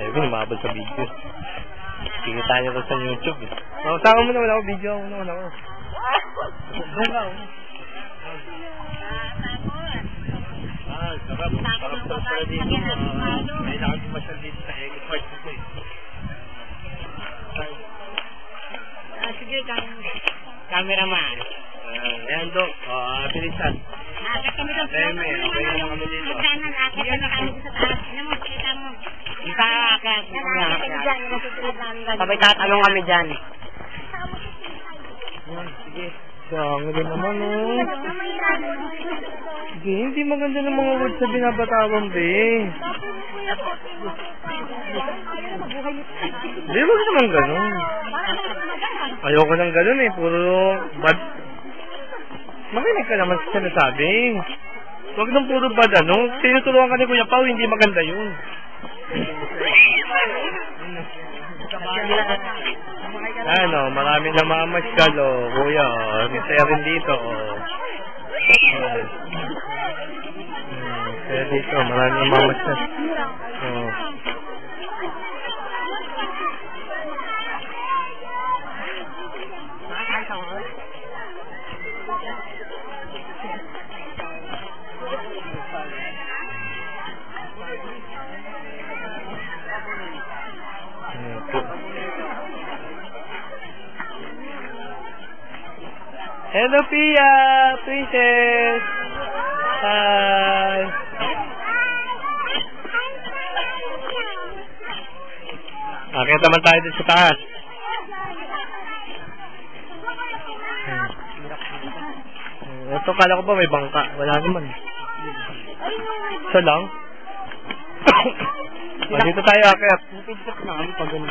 Sabi, lumabas sa video. Kikita niyo ko sa YouTube eh. Sama mo naman ako, video ako naman ako. Doon ka ako. Sarap. Sarap pala dito. May nakagmasal dito sa Egg Park dito eh. Sige, cameraman. Ayan, Dok. Bilisan. Kami doon. Okay naman kami dito. Magkanan, akit na kami sa taas. Ano mo, kita mo. Kita akit. Sabay tatanong kami dyan. Sige. Dami rin naman, oh. Sige, hindi maganda ng mga words na binabatawan, be. Hindi, wag naman ganun. Ayoko nang ganun eh. Puro bad. Makinig ka naman sa sinasabi. Huwag nang puro bad, ano. Tinutulungan ka ni Kuya Pao, hindi maganda yun. Ano, maraming namamasyal, oh. Kuya, oh. Masaya rin dito, oh. Kaya dito, maraming namamasyal. Oh. Hello, Pia! Princess! Hi! Akit naman tayo dito sa taas. Ito, kala ko ba may bangka? Wala naman. Isa lang? Dito tayo, akit. Napidyak na kami pag ganun.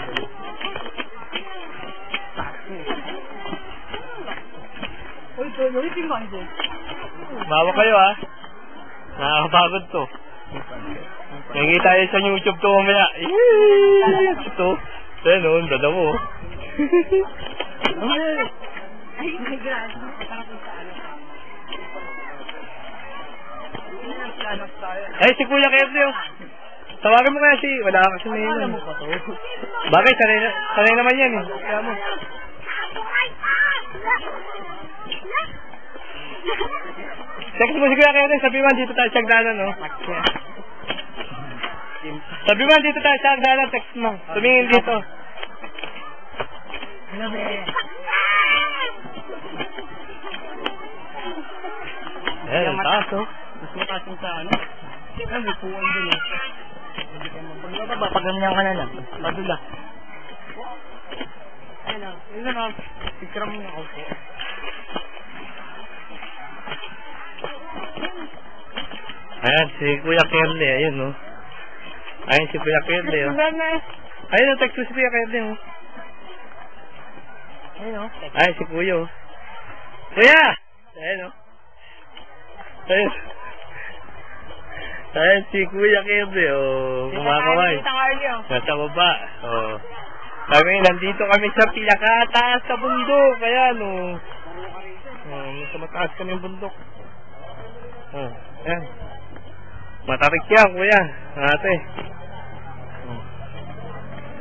Uy, ulitin mo ito. Bawa kayo, ha? Nakakapagod to. Nagigit tayo sa YouTube to mamaya. Ito. Ayan, oh, ang dada mo. Ay, my God. Eh, si Kuya Kevin, oh. Tawagan mo kaya si... Wala ka kasi na yun. Bakit? Sanay naman yan, eh. Kaya mo. Text mo si Kuya Kevin. Sabi mo, dito tayo sa hagdanan, no? Sabi mo, dito tayo sa hagdanan. Text mo. Tumingin dito. Eh, ang taas, oh. Mas mataas yung sa ano? Ay, may puwan din eh. Paganyan ka na lang. Madula. Ano? Yun na lang. Picture mo na ako po. Ayan, si Kuya Kerly. Ayun, no? Ayan, si Kuya Kerly, oh. Ayun, oh, text mo si Kuya Kerly, oh. Ayun, oh. Ayan, si Kuya, oh. Kuya! Ayan, oh. Ayun. Ayan, si Kuya Kerly, oh. Kumakaway. Nasa baba, oh. Kami, nandito kami sa pinakataas sa bundok. Ayan, oh. Sa mataas kami yung bundok. Oh, ayan. Matarik yan, Kuya. Ate. Oh.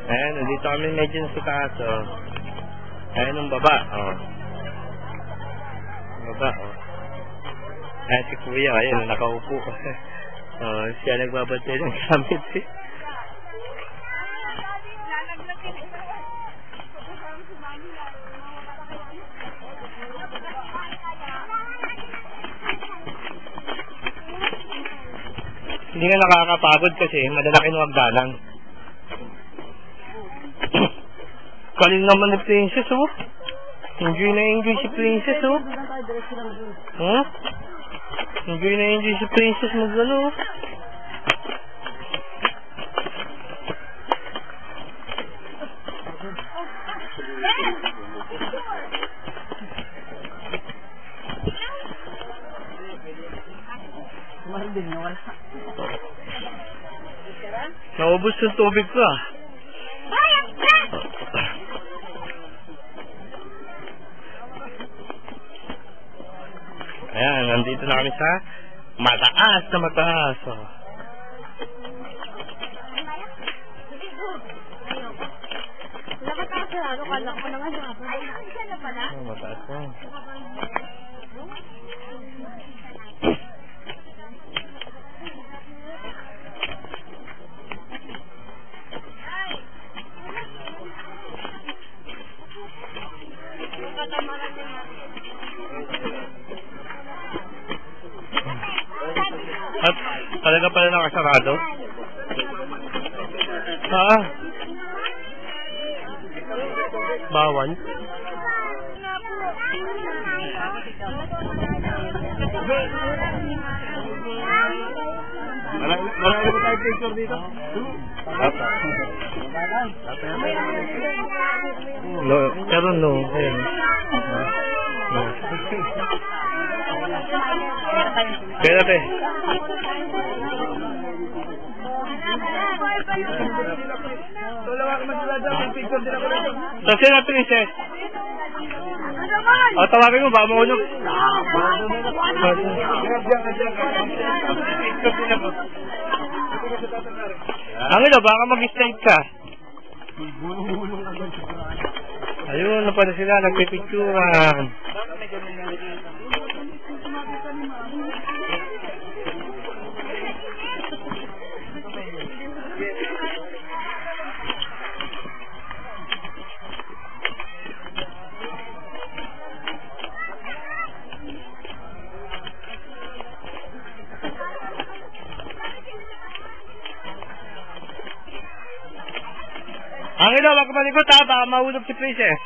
Ayan, nandito kami medyo sa taas, oh. Ayan ang baba, oh. Baba, oh. Ayan si Kuya, ayan, nakaupo. Oh, siya nagbabantay ng gamit, eh. Hindi nga nakakapagod kasi madalaki ng hagdanan. Kaling naman ni Princess, oh. Enjoy na enjoy si Princess, oh. Huh? Enjoy na enjoy si Princess mag-ano, oh. Naubos yung tubig ko, ah. Ayan, nandito na kami sa mataas na mataas, oh. Ano, kala ko naman. Ay, isa na pala? Mataas na. At talaga pala nakasarado? Bawan? Marami ba tayo picture dito? No, pero no. Ayan. No. Kaya natin. Kasi na princess. O, tawagin mo, baka maunok. Ang ilo, baka mag-slide ka. Ayun, na pala sila, nagpipicturan. Ang ilo, wag malikot ha, baka mahulog si Princess.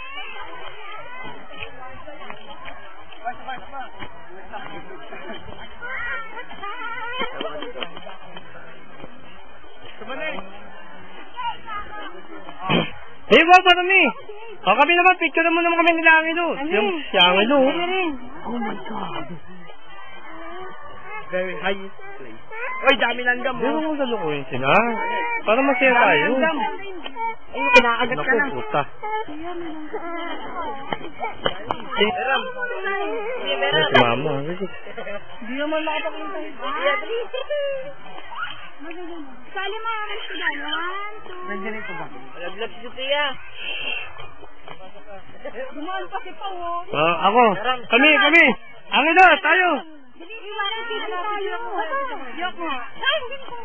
Hey, wow, parami! O kami naman, picture naman naman kami nila ang ilo. Yung siyang ilo. Oh my God! Very high place. Uy, dami langgam mo. Hindi mo salukuhin sila. Para masaya tayo. Ay, kinakagat ka na. Naku, puta. Beram. Si mama. Hindi naman makapakita. Sali mo ang siya. 1, 2. Nandiyan ito ba? Laglag si Sophia. Gumaan pa si Pao. Ako. Kami. Ang ilo, tayo. Dili, iwanan sila tayo. Yok nga. Ay, hindi ko.